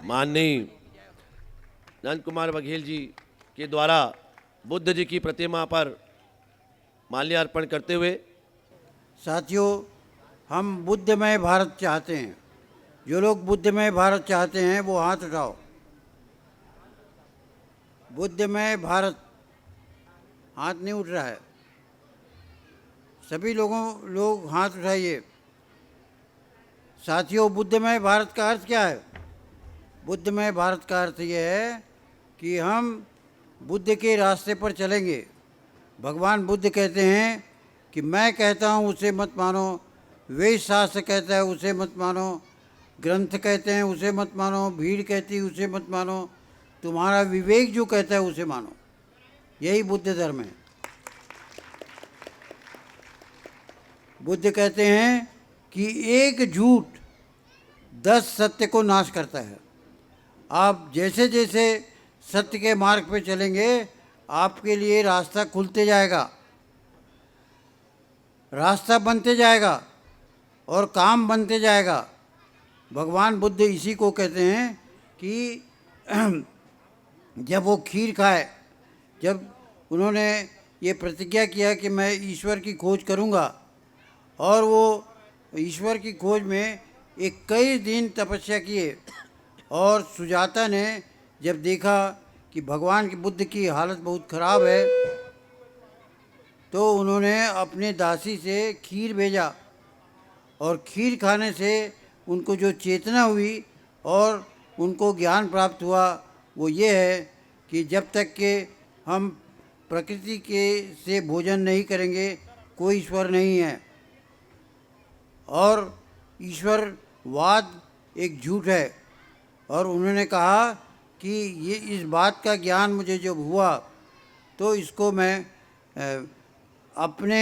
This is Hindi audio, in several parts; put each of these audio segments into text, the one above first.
माननीय नंद कुमार बघेल जी के द्वारा बुद्ध जी की प्रतिमा पर माल्यार्पण करते हुए। साथियों, हम बुद्धमय भारत चाहते हैं। जो लोग बुद्धमय भारत चाहते हैं वो हाथ उठाओ। बुद्धमय भारत, हाथ नहीं उठ रहा है। सभी लोग हाथ उठाइए। साथियों, बुद्धमय भारत का अर्थ क्या है? बुद्धमय भारत का अर्थ ये है कि हम बुद्ध के रास्ते पर चलेंगे। भगवान बुद्ध कहते हैं कि मैं कहता हूँ उसे मत मानो, वेद शास्त्र कहता है उसे मत मानो, ग्रंथ कहते हैं उसे मत मानो, भीड़ कहती है उसे मत मानो, तुम्हारा विवेक जो कहता है उसे मानो। यही बुद्ध धर्म है। बुद्ध कहते हैं कि एक झूठ 10 सत्य को नाश करता है। आप जैसे जैसे सत्य के मार्ग पे चलेंगे, आपके लिए रास्ता खुलते जाएगा, रास्ता बनते जाएगा और काम बनते जाएगा। भगवान बुद्ध इसी को कहते हैं कि जब वो खीर खाए, जब उन्होंने ये प्रतिज्ञा किया कि मैं ईश्वर की खोज करूँगा, और वो ईश्वर की खोज में एक कई दिन तपस्या किए, और सुजाता ने जब देखा कि भगवान की बुद्ध की हालत बहुत ख़राब है, तो उन्होंने अपने दासी से खीर भेजा, और खीर खाने से उनको जो चेतना हुई और उनको ज्ञान प्राप्त हुआ वो ये है कि जब तक के हम प्रकृति के से भोजन नहीं करेंगे, कोई ईश्वर नहीं है। और ईश्वरवाद एक झूठ है। और उन्होंने कहा कि ये इस बात का ज्ञान मुझे जब हुआ तो इसको मैं अपने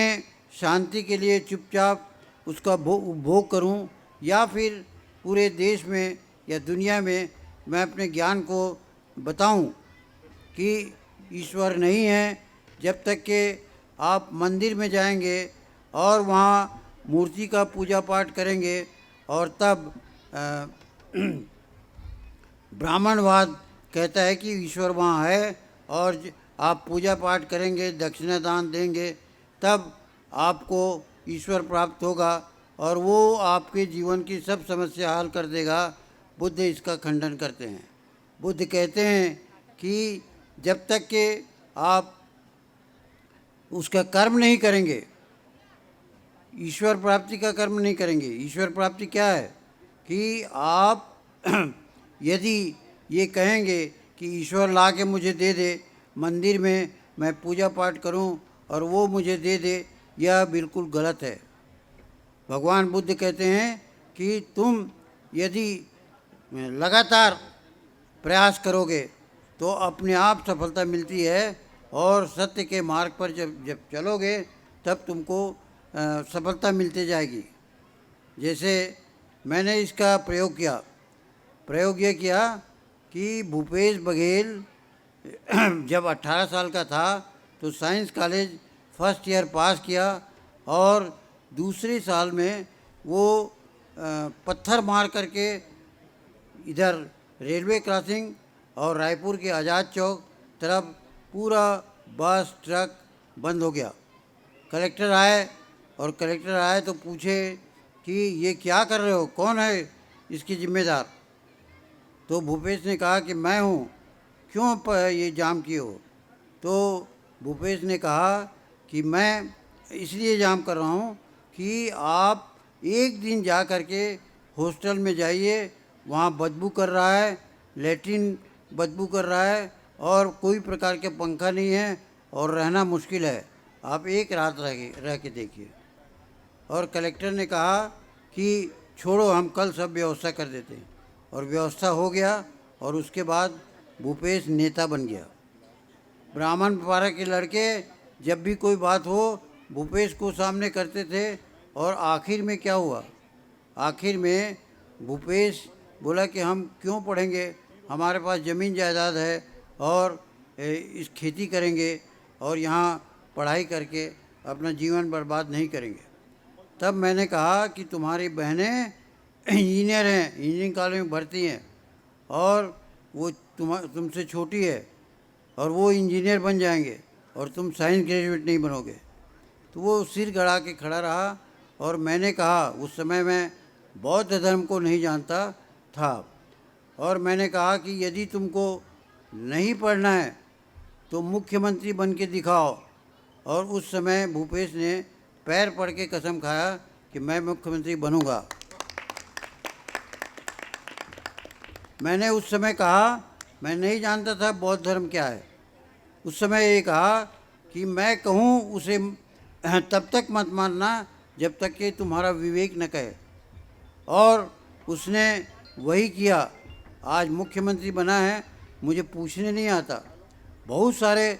शांति के लिए चुपचाप उसका उपभोग करूं, या फिर पूरे देश में या दुनिया में मैं अपने ज्ञान को बताऊं कि ईश्वर नहीं है। जब तक कि आप मंदिर में जाएंगे और वहाँ मूर्ति का पूजा पाठ करेंगे, और तब ब्राह्मणवाद कहता है कि ईश्वर वहाँ है, और आप पूजा पाठ करेंगे, दक्षिणा दान देंगे, तब आपको ईश्वर प्राप्त होगा और वो आपके जीवन की सब समस्या हल कर देगा। बुद्ध इसका खंडन करते हैं। बुद्ध कहते हैं कि जब तक कि आप उसका कर्म नहीं करेंगे, ईश्वर प्राप्ति का कर्म नहीं करेंगे। ईश्वर प्राप्ति क्या है कि आप यदि ये कहेंगे कि ईश्वर ला के मुझे दे दे, मंदिर में मैं पूजा पाठ करूं और वो मुझे दे दे, यह बिल्कुल गलत है। भगवान बुद्ध कहते हैं कि तुम यदि लगातार प्रयास करोगे तो अपने आप सफलता मिलती है, और सत्य के मार्ग पर जब चलोगे तब तुमको सफलता मिलती जाएगी। जैसे मैंने इसका प्रयोग ये किया कि भूपेश बघेल जब 18 साल का था तो साइंस कॉलेज फर्स्ट ईयर पास किया, और दूसरे साल में वो पत्थर मार करके इधर रेलवे क्रॉसिंग और रायपुर के आज़ाद चौक तरफ पूरा बस ट्रक बंद हो गया। कलेक्टर आए तो पूछे कि ये क्या कर रहे हो, कौन है इसकी जिम्मेदार? तो भूपेश ने कहा कि मैं हूँ, क्यों ये जाम किए हो? तो भूपेश ने कहा कि मैं इसलिए जाम कर रहा हूँ कि आप एक दिन जा कर के हॉस्टल में जाइए, वहाँ बदबू कर रहा है, लेट्रिन बदबू कर रहा है, और कोई प्रकार के पंखा नहीं है और रहना मुश्किल है। आप एक रात रह के देखिए। और कलेक्टर ने कहा कि छोड़ो, हम कल सब व्यवस्था कर देते हैं। और व्यवस्था हो गया, और उसके बाद भूपेश नेता बन गया। ब्राह्मण पारा के लड़के जब भी कोई बात हो भूपेश को सामने करते थे। और आखिर में क्या हुआ? आखिर में भूपेश बोला कि हम क्यों पढ़ेंगे, हमारे पास ज़मीन जायदाद है और इस खेती करेंगे और यहाँ पढ़ाई करके अपना जीवन बर्बाद नहीं करेंगे। तब मैंने कहा कि तुम्हारी बहनें इंजीनियर हैं, इंजीनियरिंग कॉलेज में भर्ती हैं, और वो तुमसे छोटी है और वो इंजीनियर बन जाएंगे और तुम साइंस ग्रेजुएट नहीं बनोगे। तो वो सिर गड़ा के खड़ा रहा और मैंने कहा, उस समय मैं बौद्ध धर्म को नहीं जानता था, और मैंने कहा कि यदि तुमको नहीं पढ़ना है तो मुख्यमंत्री बन के दिखाओ। और उस समय भूपेश ने पैर पड़ के कसम खाया कि मैं मुख्यमंत्री बनूंगा। मैंने उस समय कहा, मैं नहीं जानता था बौद्ध धर्म क्या है। उस समय ये कहा कि मैं कहूँ उसे तब तक मत मानना जब तक कि तुम्हारा विवेक न कहे। और उसने वही किया। आज मुख्यमंत्री बना है, मुझे पूछने नहीं आता। बहुत सारे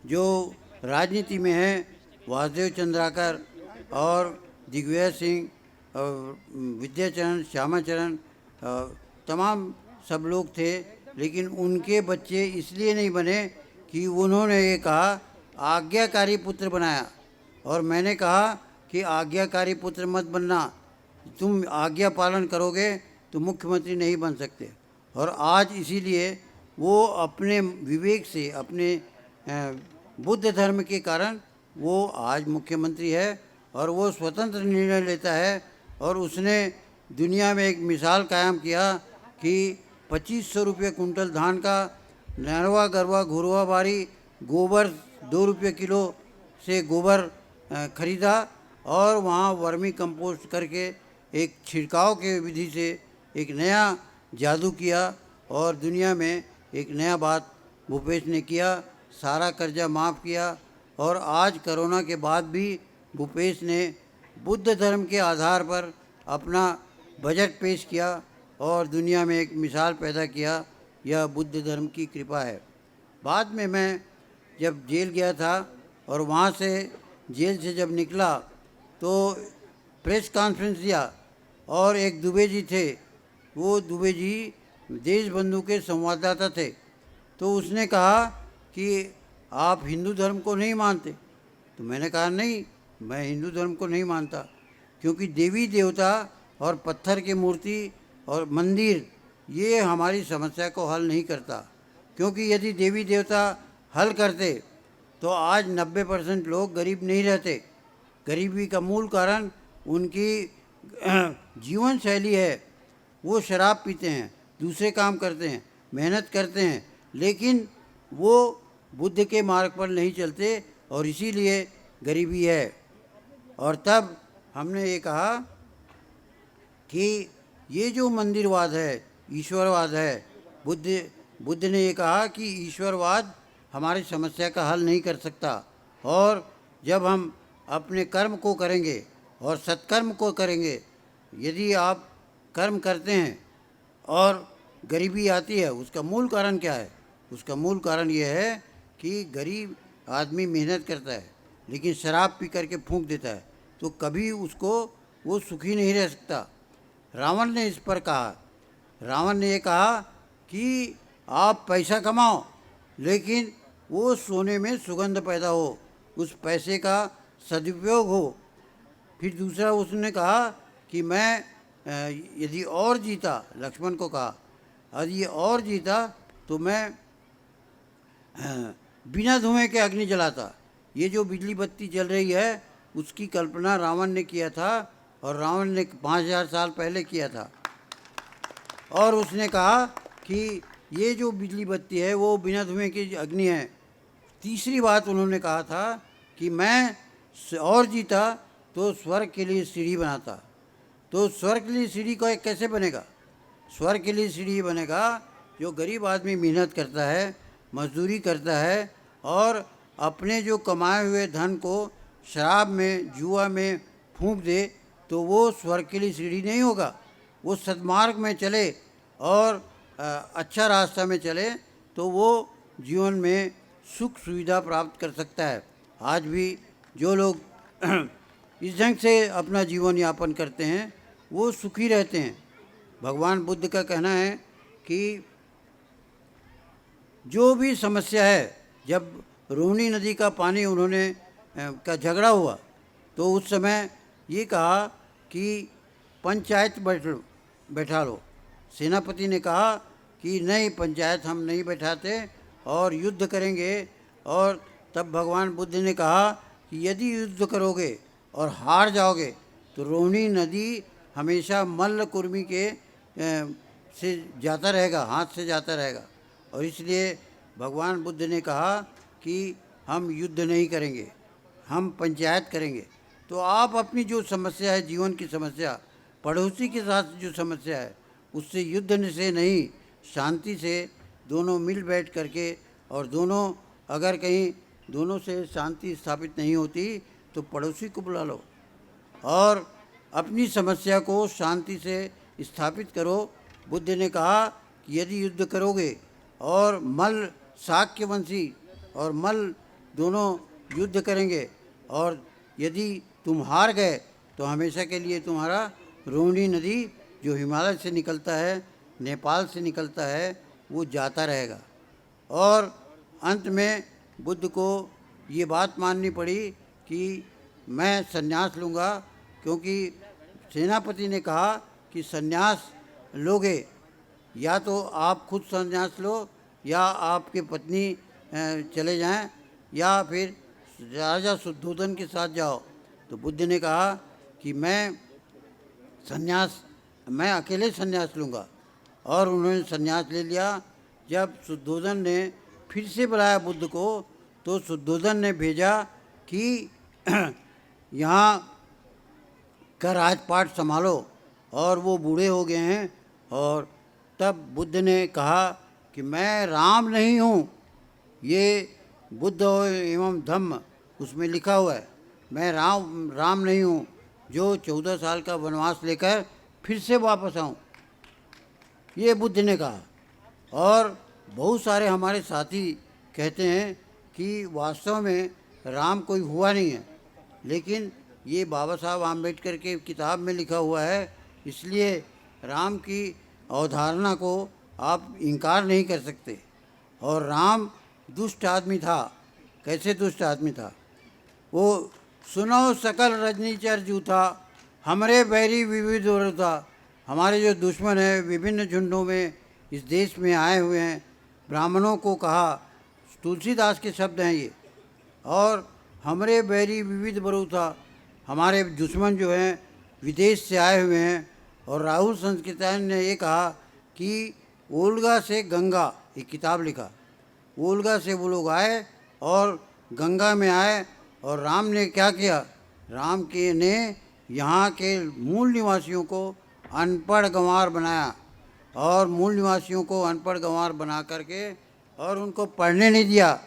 जो राजनीति में हैं, वासुदेव चंद्राकर और दिग्विजय सिंह, विद्याचरण, श्यामाचरण, तमाम सब लोग थे, लेकिन उनके बच्चे इसलिए नहीं बने कि उन्होंने ये कहा आज्ञाकारी पुत्र बनाया। और मैंने कहा कि आज्ञाकारी पुत्र मत बनना, तुम आज्ञा पालन करोगे तो मुख्यमंत्री नहीं बन सकते। और आज इसीलिए वो अपने विवेक से, अपने बुद्ध धर्म के कारण वो आज मुख्यमंत्री है और वो स्वतंत्र निर्णय लेता है। और उसने दुनिया में एक मिसाल कायम किया कि 2500 रुपये कुंटल धान का, नरवा गरवा घुरवा बारी, गोबर 2 रुपये किलो से गोबर खरीदा और वहाँ वर्मी कंपोस्ट करके एक छिड़काव के विधि से एक नया जादू किया। और दुनिया में एक नया बात भूपेश ने किया, सारा कर्जा माफ़ किया। और आज कोरोना के बाद भी भूपेश ने बुद्ध धर्म के आधार पर अपना बजट पेश किया और दुनिया में एक मिसाल पैदा किया। यह बुद्ध धर्म की कृपा है। बाद में मैं जब जेल गया था और वहाँ से जेल से जब निकला तो प्रेस कॉन्फ्रेंस दिया और एक दुबे जी थे, वो दुबे जी देशबंधु के संवाददाता थे। तो उसने कहा कि आप हिंदू धर्म को नहीं मानते? तो मैंने कहा नहीं, मैं हिंदू धर्म को नहीं मानता, क्योंकि देवी देवता और पत्थर की मूर्ति और मंदिर ये हमारी समस्या को हल नहीं करता। क्योंकि यदि देवी देवता हल करते तो आज 90% लोग गरीब नहीं रहते। गरीबी का मूल कारण उनकी जीवन शैली है। वो शराब पीते हैं, दूसरे काम करते हैं, मेहनत करते हैं, लेकिन वो बुद्ध के मार्ग पर नहीं चलते और इसीलिए गरीबी है। और तब हमने ये कहा कि ये जो मंदिरवाद है, ईश्वरवाद है, बुद्ध ने ये कहा कि ईश्वरवाद हमारी समस्या का हल नहीं कर सकता। और जब हम अपने कर्म को करेंगे और सत्कर्म को करेंगे, यदि आप कर्म करते हैं और गरीबी आती है, उसका मूल कारण क्या है? उसका मूल कारण ये है कि गरीब आदमी मेहनत करता है लेकिन शराब पी करके फूंक देता है, तो कभी उसको वो सुखी नहीं रह सकता। रावण ने इस पर कहा, रावण ने ये कहा कि आप पैसा कमाओ लेकिन वो सोने में सुगंध पैदा हो, उस पैसे का सदुपयोग हो। फिर दूसरा उसने कहा कि मैं यदि और जीता, लक्ष्मण को कहा, यदि और जीता तो मैं बिना धुएं के अग्नि जलाता। ये जो बिजली बत्ती जल रही है उसकी कल्पना रावण ने किया था और रावण ने 5000 साल पहले किया था। और उसने कहा कि ये जो बिजली बत्ती है वो बिना धुएं की अग्नि है। तीसरी बात उन्होंने कहा था कि मैं और जीता तो स्वर्ग के लिए सीढ़ी बनाता। तो स्वर्ग के लिए सीढ़ी को कैसे बनेगा? स्वर्ग के लिए सीढ़ी बनेगा जो गरीब आदमी मेहनत करता है, मजदूरी करता है और अपने जो कमाए हुए धन को शराब में, जुआ में फूंक दे, तो वो स्वर्ग के लिए सीढ़ी नहीं होगा। वो सद्मार्ग में चले और अच्छा रास्ता में चले तो वो जीवन में सुख सुविधा प्राप्त कर सकता है। आज भी जो लोग इस ढंग से अपना जीवन यापन करते हैं वो सुखी रहते हैं। भगवान बुद्ध का कहना है कि जो भी समस्या है, जब रोहिणी नदी का पानी का झगड़ा हुआ तो उस समय ये कहा कि पंचायत बैठा लो। सेनापति ने कहा कि नहीं, पंचायत हम नहीं बैठाते और युद्ध करेंगे। और तब भगवान बुद्ध ने कहा कि यदि युद्ध करोगे और हार जाओगे तो रोहिणी नदी हमेशा मल्ल कुर्मी के से जाता रहेगा, हाथ से जाता रहेगा। और इसलिए भगवान बुद्ध ने कहा कि हम युद्ध नहीं करेंगे, हम पंचायत करेंगे। तो आप अपनी जो समस्या है, जीवन की समस्या, पड़ोसी के साथ जो समस्या है, उससे युद्ध से नहीं, शांति से दोनों मिल बैठ करके, और दोनों अगर कहीं दोनों से शांति स्थापित नहीं होती तो पड़ोसी को बुला लो और अपनी समस्या को शांति से स्थापित करो। बुद्ध ने कहा कि यदि युद्ध करोगे और मल्ल, शाक्यवंशी और मल्ल दोनों युद्ध करेंगे, और यदि तुम हार गए तो हमेशा के लिए तुम्हारा रोहिणी नदी जो हिमालय से निकलता है, नेपाल से निकलता है, वो जाता रहेगा। और अंत में बुद्ध को ये बात माननी पड़ी कि मैं संन्यास लूँगा, क्योंकि सेनापति ने कहा कि संन्यास लोगे या तो आप खुद संन्यास लो, या आपके पत्नी चले जाएं, या फिर राजा शुद्धोधन के साथ जाओ। तो बुद्ध ने कहा कि मैं अकेले संन्यास लूँगा, और उन्होंने संन्यास ले लिया। जब शुद्धोधन ने फिर से बुलाया बुद्ध को, तो शुद्धोधन ने भेजा कि यहाँ का राजपाट संभालो, और वो बूढ़े हो गए हैं। और तब बुद्ध ने कहा कि मैं राम नहीं हूँ, ये बुद्ध एवं धम्म उसमें लिखा हुआ है, मैं राम नहीं हूँ जो 14 साल का वनवास लेकर फिर से वापस आऊँ, ये बुद्ध ने कहा। और बहुत सारे हमारे साथी कहते हैं कि वास्तव में राम कोई हुआ नहीं है, लेकिन ये बाबा साहब आम्बेडकर के किताब में लिखा हुआ है, इसलिए राम की अवधारणा को आप इनकार नहीं कर सकते। और राम दुष्ट आदमी था। कैसे दुष्ट आदमी था? वो सुनो सकल रजनीचर जूथा, हमरे बैरी विविध था। हमारे जो दुश्मन हैं विभिन्न झुंडों में इस देश में आए हुए हैं, ब्राह्मणों को कहा, तुलसीदास के शब्द हैं ये। और हमरे बैरी विविध बरू था, हमारे दुश्मन जो हैं विदेश से आए हुए हैं। और राहुल संस्कृतायन ने ये कहा कि ओल्गा से गंगा, एक किताब लिखा, ओल्गा से वो लोग आए और गंगा में आए, और राम ने क्या किया? राम के ने यहाँ के मूल निवासियों को अनपढ़ गंवार बनाया, और मूल निवासियों को अनपढ़ गंवार बना करके और उनको पढ़ने नहीं दिया,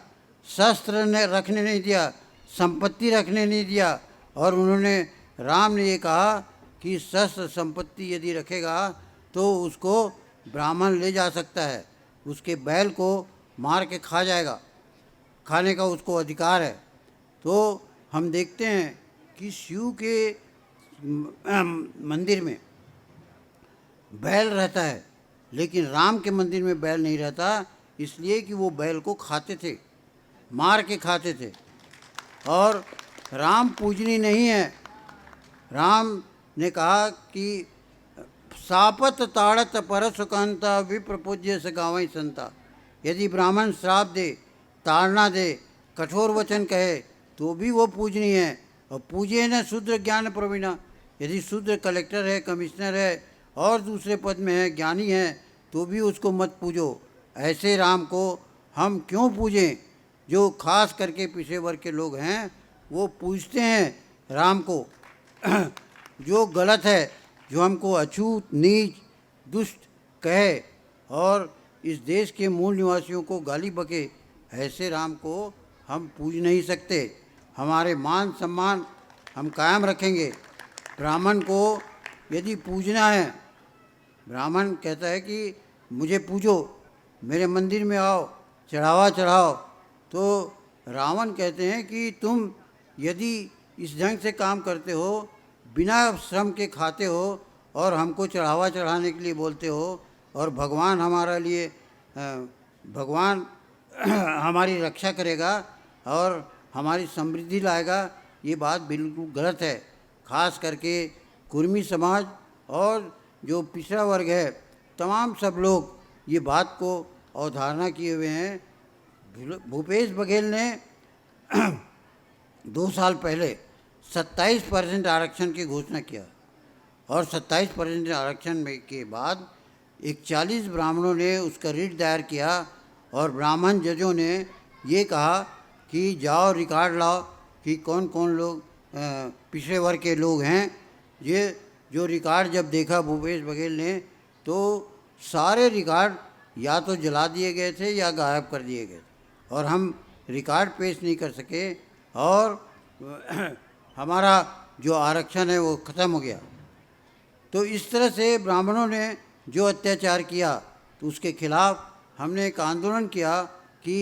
शस्त्र ने रखने नहीं दिया, संपत्ति रखने नहीं दिया। और उन्होंने, राम ने ये कहा कि शस्त्र संपत्ति यदि रखेगा तो उसको ब्राह्मण ले जा सकता है, उसके बैल को मार के खा जाएगा, खाने का उसको अधिकार है। तो हम देखते हैं कि शिव के मंदिर में बैल रहता है, लेकिन राम के मंदिर में बैल नहीं रहता, इसलिए कि वो बैल को खाते थे, मार के खाते थे। और राम पूजनीय नहीं है। राम ने कहा कि सापत ताड़त परस कांता विप्र पूज्य से गावई संता। यदि ब्राह्मण श्राप दे, ताड़ना दे, कठोर वचन कहे तो भी वो पूजनीय है। और पूजे न शूद्र ज्ञान प्रवीणा, यदि शूद्र कलेक्टर है, कमिश्नर है और दूसरे पद में है, ज्ञानी है, तो भी उसको मत पूजो। ऐसे राम को हम क्यों पूजें? जो खास करके पिछड़े वर्ग के लोग हैं वो पूजते हैं राम को। जो गलत है, जो हमको अछूत, नीच, दुष्ट कहे और इस देश के मूल निवासियों को गाली बके, ऐसे राम को हम पूज नहीं सकते। हमारे मान सम्मान हम कायम रखेंगे। ब्राह्मण को यदि पूजना है, ब्राह्मण कहता है कि मुझे पूजो, मेरे मंदिर में आओ, चढ़ावा चढ़ाओ, तो रावण कहते हैं कि तुम यदि इस ढंग से काम करते हो, बिना श्रम के खाते हो और हमको चढ़ावा चढ़ाने के लिए बोलते हो, और भगवान हमारे लिए भगवान हमारी रक्षा करेगा और हमारी समृद्धि लाएगा, ये बात बिल्कुल गलत है। खास करके कुर्मी समाज और जो पिछड़ा वर्ग है, तमाम सब लोग ये बात को अवधारणा किए हुए हैं। भूपेश बघेल ने 2 साल पहले 27% आरक्षण की घोषणा किया और 27% आरक्षण में के बाद 41 ब्राह्मणों ने उसका रिट दायर किया और ब्राह्मण जजों ने ये कहा कि जाओ रिकॉर्ड लाओ कि कौन कौन लोग पिछड़े वर्ग के लोग हैं। ये जो रिकॉर्ड जब देखा भूपेश बघेल ने तो सारे रिकॉर्ड या तो जला दिए गए थे या गायब कर दिए गए और हम रिकॉर्ड पेश नहीं कर सके और हमारा जो आरक्षण है वो ख़त्म हो गया। तो इस तरह से ब्राह्मणों ने जो अत्याचार किया तो उसके खिलाफ हमने एक आंदोलन किया कि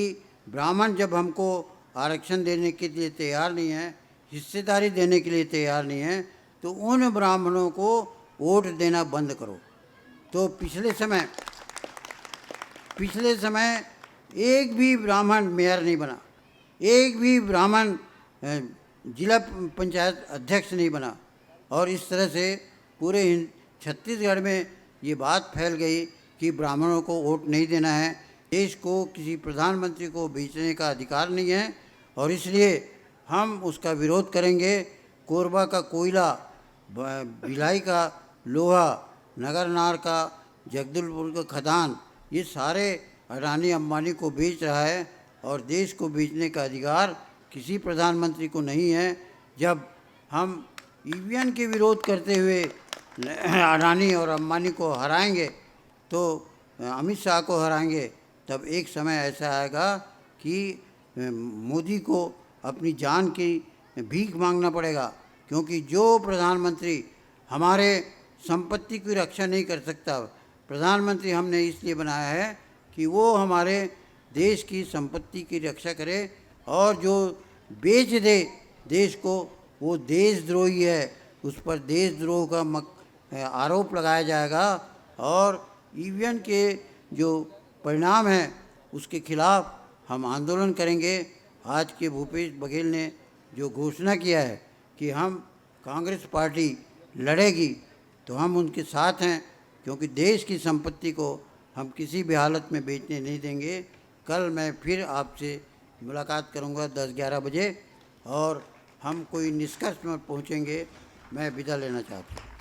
ब्राह्मण जब हमको आरक्षण देने के लिए तैयार नहीं है, हिस्सेदारी देने के लिए तैयार नहीं है, तो उन ब्राह्मणों को वोट देना बंद करो। तो पिछले समय एक भी ब्राह्मण मेयर नहीं बना, एक भी ब्राह्मण जिला पंचायत अध्यक्ष नहीं बना और इस तरह से पूरे छत्तीसगढ़ में ये बात फैल गई कि ब्राह्मणों को वोट नहीं देना है। देश को किसी प्रधानमंत्री को बेचने का अधिकार नहीं है और इसलिए हम उसका विरोध करेंगे। कोरबा का कोयला, भिलाई का लोहा, नगरनार का, जगदलपुर का खदान, ये सारे अडानी अंबानी को बेच रहा है और देश को बेचने का अधिकार किसी प्रधानमंत्री को नहीं है। जब हम ईवीएम के विरोध करते हुए अडानी और अंबानी को हराएंगे, तो अमित शाह को हराएंगे, तब एक समय ऐसा आएगा कि मोदी को अपनी जान की भीख मांगना पड़ेगा, क्योंकि जो प्रधानमंत्री हमारे संपत्ति की रक्षा नहीं कर सकता, प्रधानमंत्री हमने इसलिए बनाया है कि वो हमारे देश की संपत्ति की रक्षा करे और जो बेच दे देश को वो देशद्रोही है, उस पर देशद्रोह का आरोप लगाया जाएगा और ईवीएम के जो परिणाम हैं उसके खिलाफ हम आंदोलन करेंगे। आज के भूपेश बघेल ने जो घोषणा किया है कि हम कांग्रेस पार्टी लड़ेगी, तो हम उनके साथ हैं, क्योंकि देश की संपत्ति को हम किसी भी हालत में बेचने नहीं देंगे। कल मैं फिर आपसे मुलाकात करूंगा 10-11 बजे और हम कोई निष्कर्ष में पहुंचेंगे। मैं विदा लेना चाहता हूँ।